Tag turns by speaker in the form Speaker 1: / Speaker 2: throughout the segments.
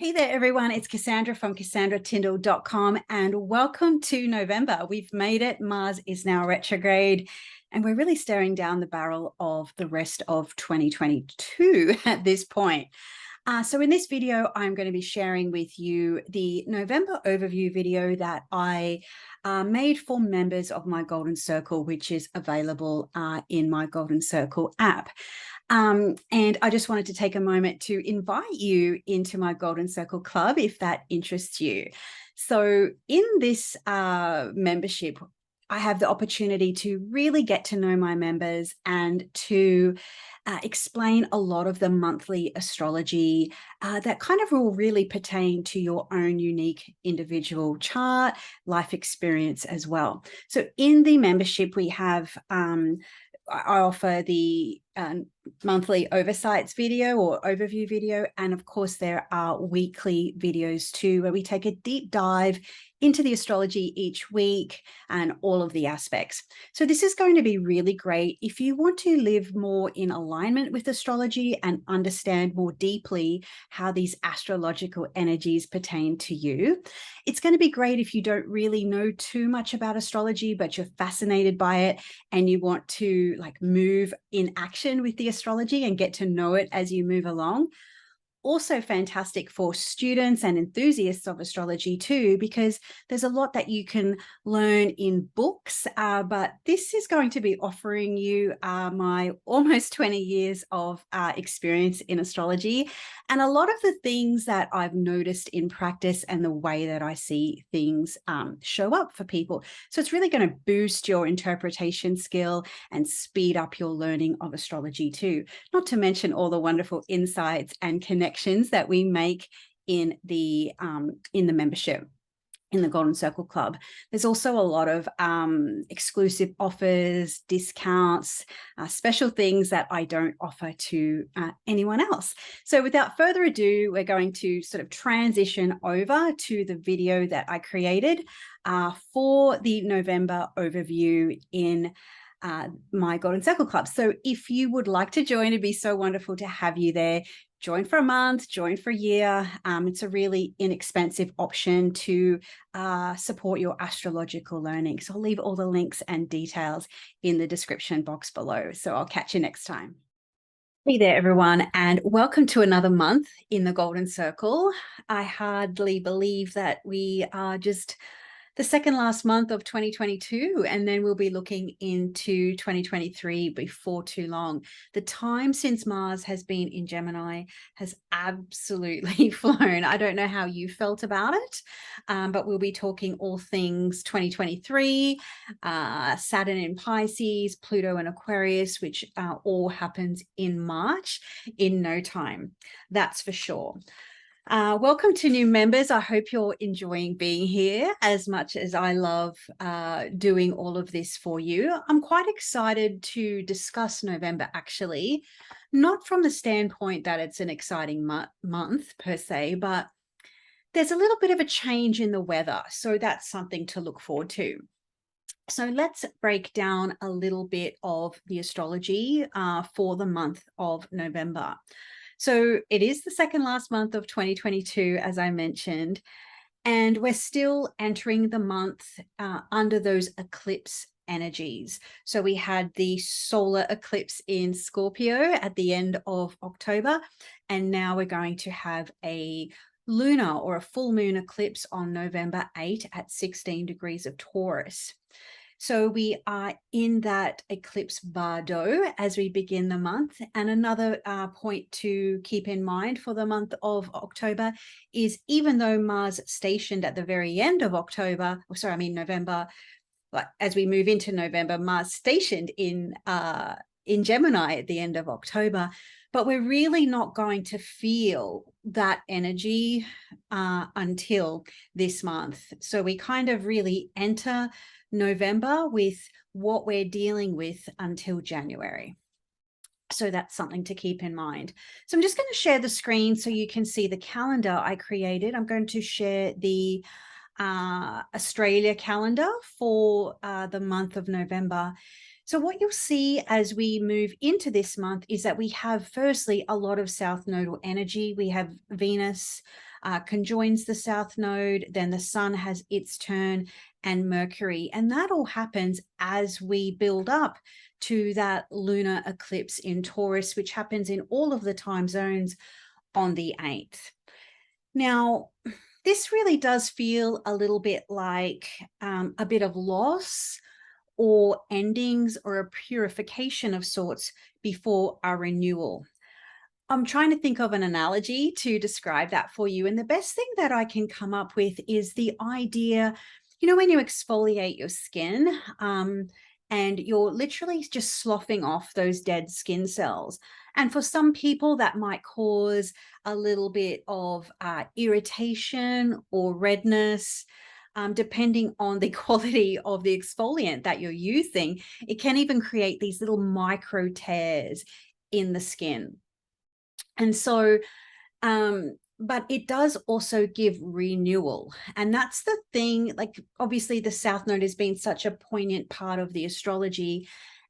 Speaker 1: Hey there, everyone. It's Cassandra from CassandraTyndall.com, and welcome to November. We've made it. Mars is now retrograde, and we're really staring down the barrel of the rest of 2022 at this point. So in this video, I'm going to be sharing with you the November overview video that I made for members of my Golden Circle, which is available in my Golden Circle app. And I just wanted to take a moment to invite you into my Golden Circle Club if that interests you. So in this membership, I have the opportunity to really get to know my members and to explain a lot of the monthly astrology that kind of will really pertain to your own unique individual chart, life experience as well. So in the membership, we have I offer the monthly oversights video or overview video. And of course, there are weekly videos too, where we take a deep dive into the astrology each week and all of the aspects. So this is going to be really great if you want to live more in alignment with astrology and understand more deeply how these astrological energies pertain to you. It's going to be great if you don't really know too much about astrology, but you're fascinated by it and you want to move in action with the astrology and get to know it as you move along. Also fantastic for students and enthusiasts of astrology too, because there's a lot that you can learn in books, but this is going to be offering you my almost 20 years of experience in astrology and a lot of the things that I've noticed in practice and the way that I see things show up for people. So it's really going to boost your interpretation skill and speed up your learning of astrology too, not to mention all the wonderful insights and connections that we make in the membership in the Golden Circle Club. There's also a lot of exclusive offers, discounts, special things that I don't offer to anyone else. So without further ado, we're going to sort of transition over to the video that I created for the November overview in my Golden Circle Club. So if you would like to join, it'd be so wonderful to have you there. Join for a month, join for a year. It's a really inexpensive option to support your astrological learning. So I'll leave all the links and details in the description box below. So I'll catch you next time. Hey there, everyone, and welcome to another month in the Golden Circle. I hardly believe that we are just the second last month of 2022, and then we'll be looking into 2023 before too long. The time since Mars has been in Gemini has absolutely flown. I don't know how you felt about it, but we'll be talking all things 2023, Saturn in Pisces, Pluto in Aquarius, which all happens in March in no time. That's for sure. Welcome to new members. I hope you're enjoying being here as much as I love doing all of this for you. I'm quite excited to discuss November, actually, not from the standpoint that it's an exciting month per se, but there's a little bit of a change in the weather. So that's something to look forward to. So let's break down a little bit of the astrology for the month of November. So it is the second last month of 2022, as I mentioned, and we're still entering the month under those eclipse energies. So we had the solar eclipse in Scorpio at the end of October, and now we're going to have a lunar or a full moon eclipse on November 8 at 16 degrees of Taurus. So we are in that eclipse bardo as we begin the month. And another point to keep in mind for the month of October is even though Mars stationed at the very end of November, as we move into November, Mars stationed in Gemini at the end of October, but we're really not going to feel that energy until this month. So we kind of really enter November with what we're dealing with until January. So that's something to keep in mind. So I'm just going to share the screen so you can see the calendar I created. I'm going to share the Australia calendar for the month of November. So what you'll see as we move into this month is that we have, firstly, a lot of south nodal energy. We have Venus conjoins the south node, then the sun has its turn, and Mercury. And that all happens as we build up to that lunar eclipse in Taurus, which happens in all of the time zones on the 8th. Now, this really does feel a little bit like a bit of loss or endings or a purification of sorts before our renewal. I'm trying to think of an analogy to describe that for you. And the best thing that I can come up with is the idea, when you exfoliate your skin, and you're literally just sloughing off those dead skin cells. And for some people, that might cause a little bit of irritation or redness. Depending on the quality of the exfoliant that you're using, it can even create these little micro tears in the skin. And so, but it does also give renewal. And that's the thing, like, obviously the South Node has been such a poignant part of the astrology.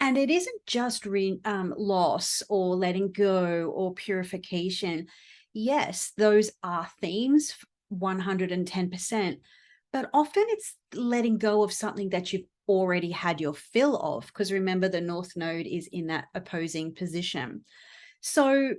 Speaker 1: And it isn't just loss or letting go or purification. Yes, those are themes, 110%. But often it's letting go of something that you've already had your fill of, because remember, the North Node is in that opposing position. So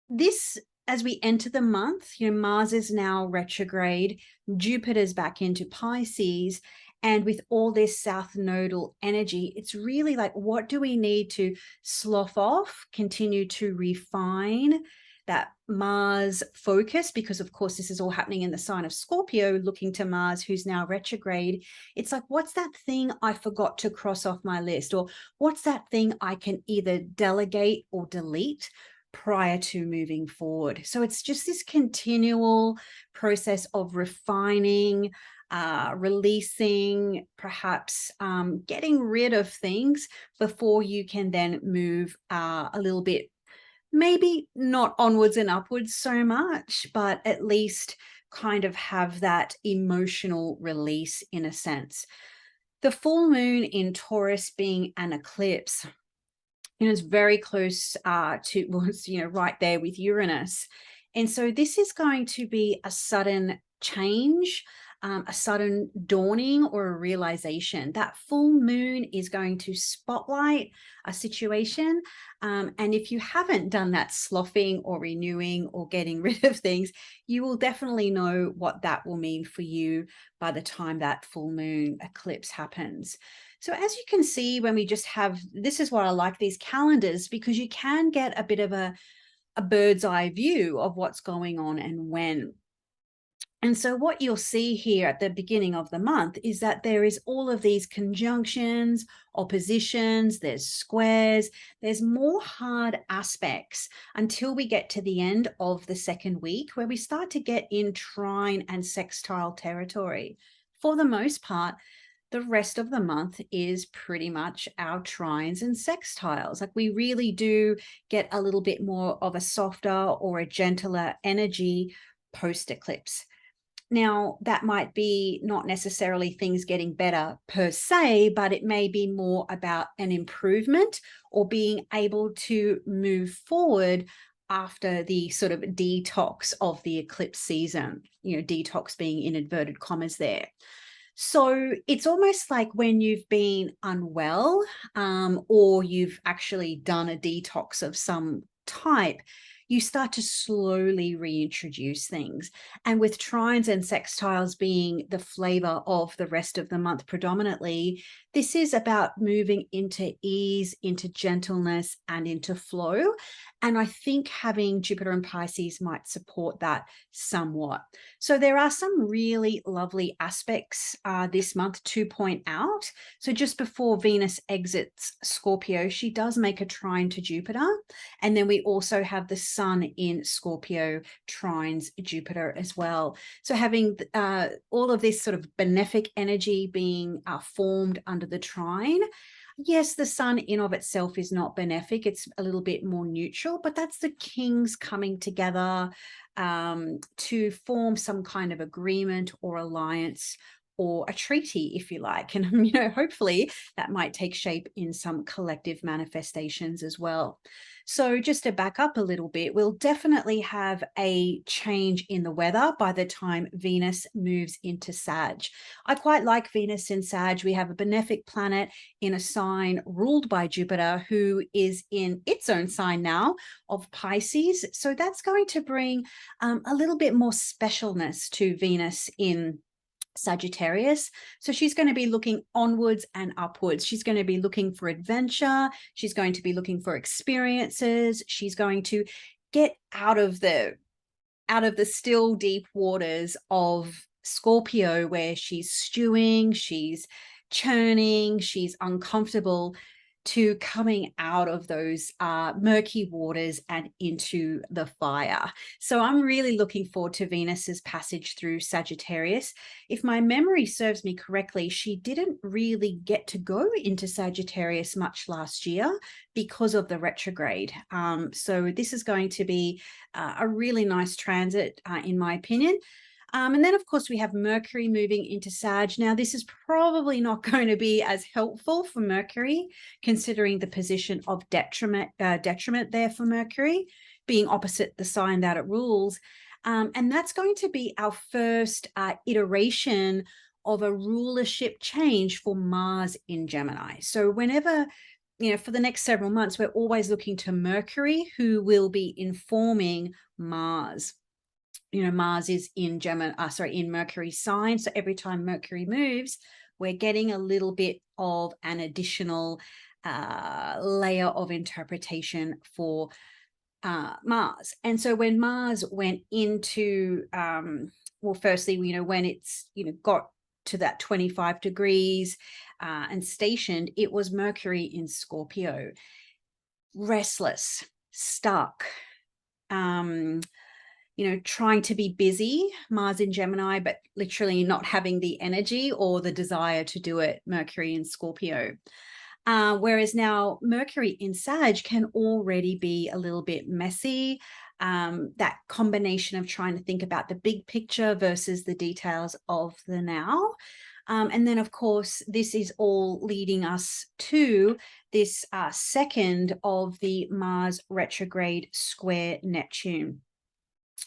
Speaker 1: this, as we enter the month, Mars is now retrograde, Jupiter's back into Pisces, and with all this south nodal energy, it's really like, what do we need to slough off, continue to refine that Mars focus? Because of course, this is all happening in the sign of Scorpio, looking to Mars, who's now retrograde. It's like, what's that thing I forgot to cross off my list? Or what's that thing I can either delegate or delete prior to moving forward? So it's just this continual process of refining, releasing, perhaps getting rid of things before you can then move a little bit, maybe not onwards and upwards so much, but at least kind of have that emotional release in a sense. The full moon in Taurus being an eclipse, it's very close to, well, it's, right there with Uranus. And so this is going to be a sudden change, a sudden dawning or a realization. That full moon is going to spotlight a situation. And if you haven't done that sloughing or renewing or getting rid of things, you will definitely know what that will mean for you by the time that full moon eclipse happens. So as you can see, when we just have, this is why I like these calendars, because you can get a bit of a bird's eye view of what's going on and when. And so what you'll see here at the beginning of the month is that there is all of these conjunctions, oppositions, there's squares, there's more hard aspects until we get to the end of the second week, where we start to get in trine and sextile territory. For the most part, the rest of the month is pretty much our trines and sextiles. Like, we really do get a little bit more of a softer or a gentler energy post-eclipse. Now, that might be not necessarily things getting better per se, but it may be more about an improvement or being able to move forward after the sort of detox of the eclipse season, detox being in inverted commas there. So it's almost like when you've been unwell, or you've actually done a detox of some type, you start to slowly reintroduce things. And with trines and sextiles being the flavor of the rest of the month predominantly, this is about moving into ease, into gentleness, and into flow. And I think having Jupiter and Pisces might support that somewhat. So there are some really lovely aspects this month to point out. So just before Venus exits Scorpio, she does make a trine to Jupiter. And then we also have the sun in Scorpio trines Jupiter as well. So having all of this sort of benefic energy being formed under the trine. Yes, the sun in of itself is not benefic. It's a little bit more neutral, but that's the kings coming together to form some kind of agreement or alliance or a treaty, if you like. And, you know, hopefully that might take shape in some collective manifestations as well. So just to back up a little bit, we'll definitely have a change in the weather by the time Venus moves into Sag. I quite like Venus in Sag. We have a benefic planet in a sign ruled by Jupiter, who is in its own sign now of Pisces. So that's going to bring a little bit more specialness to Venus in Sagittarius. So she's going to be looking onwards and upwards. She's going to be looking for adventure. She's going to be looking for experiences. She's going to get out of the still deep waters of Scorpio, where she's stewing, she's churning, she's uncomfortable, to coming out of those murky waters and into the fire. So I'm really looking forward to Venus's passage through Sagittarius. If my memory serves me correctly, she didn't really get to go into Sagittarius much last year because of the retrograde. So this is going to be a really nice transit, in my opinion. And then, of course, we have Mercury moving into Sag. Now, this is probably not going to be as helpful for Mercury, considering the position of detriment there for Mercury, being opposite the sign that it rules. And that's going to be our first iteration of a rulership change for Mars in Gemini. So whenever, you know, for the next several months, we're always looking to Mercury, who will be informing Mars. You know, Mars is in in Mercury's sign. So every time Mercury moves, we're getting a little bit of an additional layer of interpretation for Mars. And so when Mars went into, well, firstly, you know, when it's, you know, got to that 25 degrees and stationed, it was Mercury in Scorpio, restless, stuck, you know, trying to be busy, Mars in Gemini, but literally not having the energy or the desire to do it, Mercury in Scorpio. Whereas now Mercury in Sag can already be a little bit messy. That combination of trying to think about the big picture versus the details of the now. And then, of course, this is all leading us to this second of the Mars retrograde square Neptune.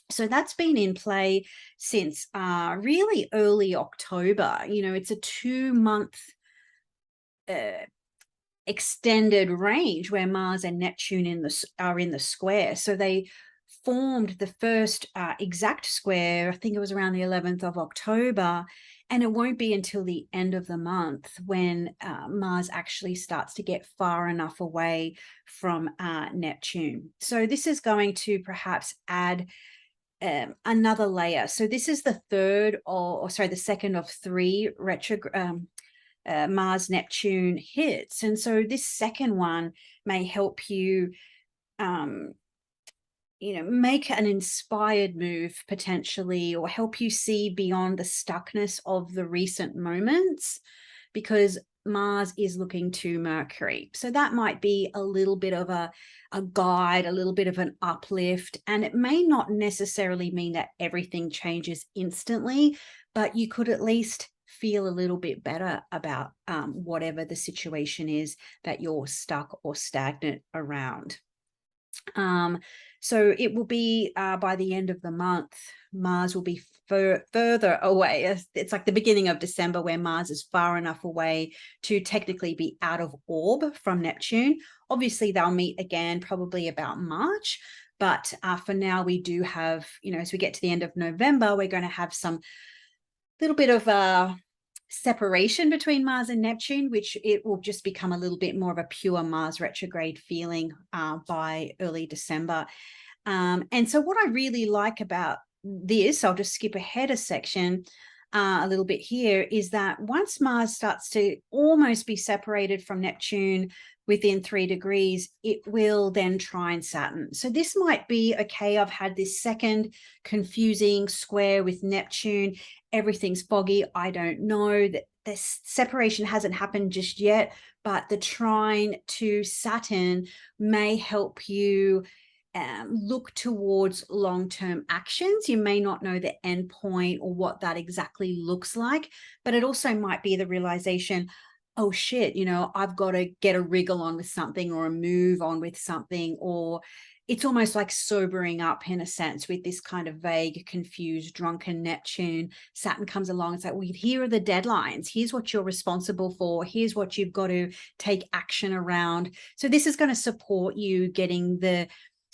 Speaker 1: So that's been in play since really early October. You know, it's a 2-month extended range where Mars and Neptune are in the square. So they formed the first exact square, I think it was around the 11th of October, and it won't be until the end of the month when Mars actually starts to get far enough away from Neptune. So this is going to perhaps add another layer. So this is the the second of 3 Mars Neptune hits. And so this second one may help you, you know, make an inspired move potentially, or help you see beyond the stuckness of the recent moments, because Mars is looking to Mercury. So that might be a little bit of a guide, a little bit of an uplift. And it may not necessarily mean that everything changes instantly, but you could at least feel a little bit better about whatever the situation is that you're stuck or stagnant around. So it will be by the end of the month, Mars will be further away. It's like the beginning of December, where Mars is far enough away to technically be out of orb from Neptune. Obviously, they'll meet again probably about March. But for now, we do have, you know, as we get to the end of November, we're going to have some little bit of separation between Mars and Neptune, which it will just become a little bit more of a pure Mars retrograde feeling by early December. And so what I really like about this, I'll just skip ahead a section a little bit here, is that once Mars starts to almost be separated from Neptune within 3 degrees, it will then trine Saturn. So this might be, okay, I've had this second confusing square with Neptune, everything's foggy, I don't know, that this separation hasn't happened just yet, but the trine to Saturn may help you look towards long-term actions. You may not know the end point or what that exactly looks like, but it also might be the realization, oh shit, you know, I've got to get a wriggle on with something or a move on with something, or it's almost like sobering up in a sense with this kind of vague, confused, drunken Neptune. Saturn comes along and says, well, here are the deadlines. Here's what you're responsible for. Here's what you've got to take action around. So this is going to support you getting the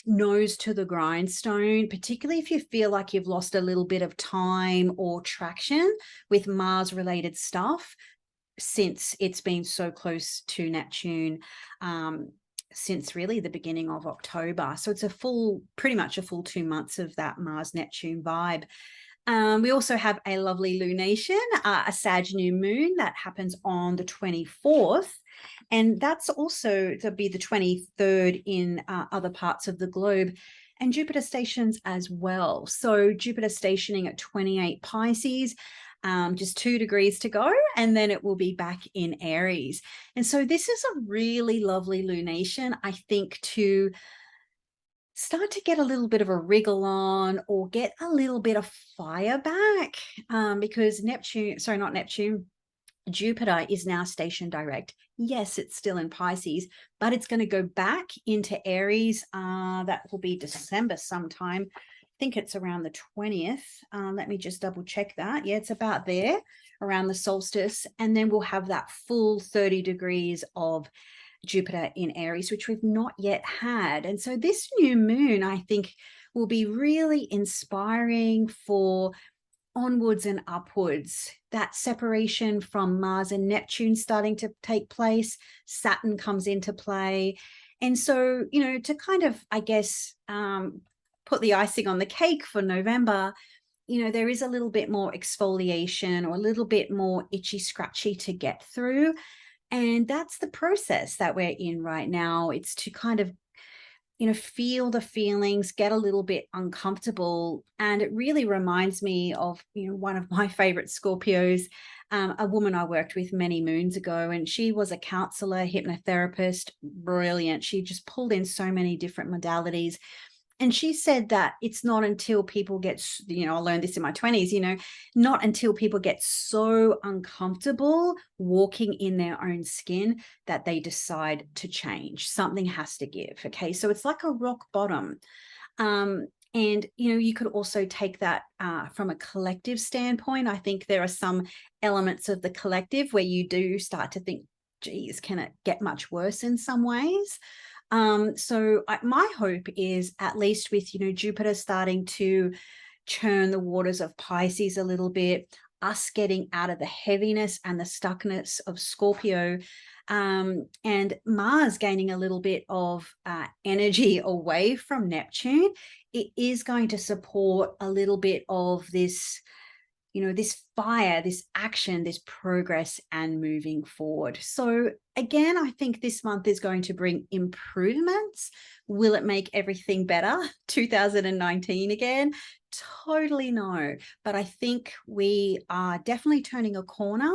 Speaker 1: nose to the grindstone, particularly if you feel like you've lost a little bit of time or traction with Mars related stuff since it's been so close to Neptune, since really the beginning of October. So it's pretty much a full 2 months of that Mars Neptune vibe. We also have a lovely lunation, a Sag new moon that happens on the 24th. And that's also to be the 23rd in other parts of the globe. And Jupiter stations as well. So Jupiter stationing at 28 Pisces, just 2 degrees to go, and then it will be back in Aries. And so this is a really lovely lunation, I think, to start to get a little bit of a wriggle on or get a little bit of fire back, because Jupiter is now station direct. Yes, it's still in Pisces, but it's going to go back into Aries. That will be December sometime. I think it's around the 20th. Let me just double check that. Yeah, it's about there around the solstice. And then we'll have that full 30 degrees of Jupiter in Aries, which we've not yet had. And so this new moon, I think, will be really inspiring for onwards and upwards. That separation from Mars and Neptune starting to take place. Saturn comes into play. And so, you know, to kind of, I guess, put the icing on the cake for November, you know, there is a little bit more exfoliation or a little bit more itchy scratchy to get through. And that's the process that we're in right now. It's to kind of, you know, feel the feelings, get a little bit uncomfortable. And it really reminds me of, you know, one of my favorite Scorpios, a woman I worked with many moons ago, and she was a counselor, hypnotherapist, brilliant. She just pulled in so many different modalities. And she said that it's not until people get, you know, I learned this in my 20s, you know, not until people get so uncomfortable walking in their own skin that they decide to change. Something has to give. Okay. So it's like a rock bottom. And, you know, you could also take that from a collective standpoint. I think there are some elements of the collective where you do start to think, geez, can it get much worse in some ways? So my hope is, at least with, you know, Jupiter starting to churn the waters of Pisces a little bit, us getting out of the heaviness and the stuckness of Scorpio, and Mars gaining a little bit of energy away from Neptune, it is going to support a little bit of this, you know, this fire, this action, this progress and moving forward. So again, I think this month is going to bring improvements. Will it make everything better? 2019 again? Totally no. But I think we are definitely turning a corner.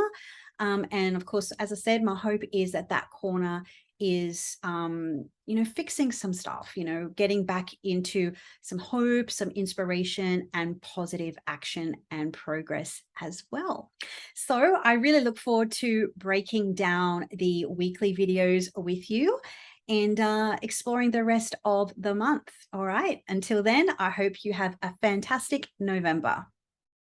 Speaker 1: And of course, as I said, my hope is that that corner is, you know, fixing some stuff, you know, getting back into some hope, some inspiration and positive action and progress as well. So I really look forward to breaking down the weekly videos with you and exploring the rest of the month. All right. Until then, I hope you have a fantastic November.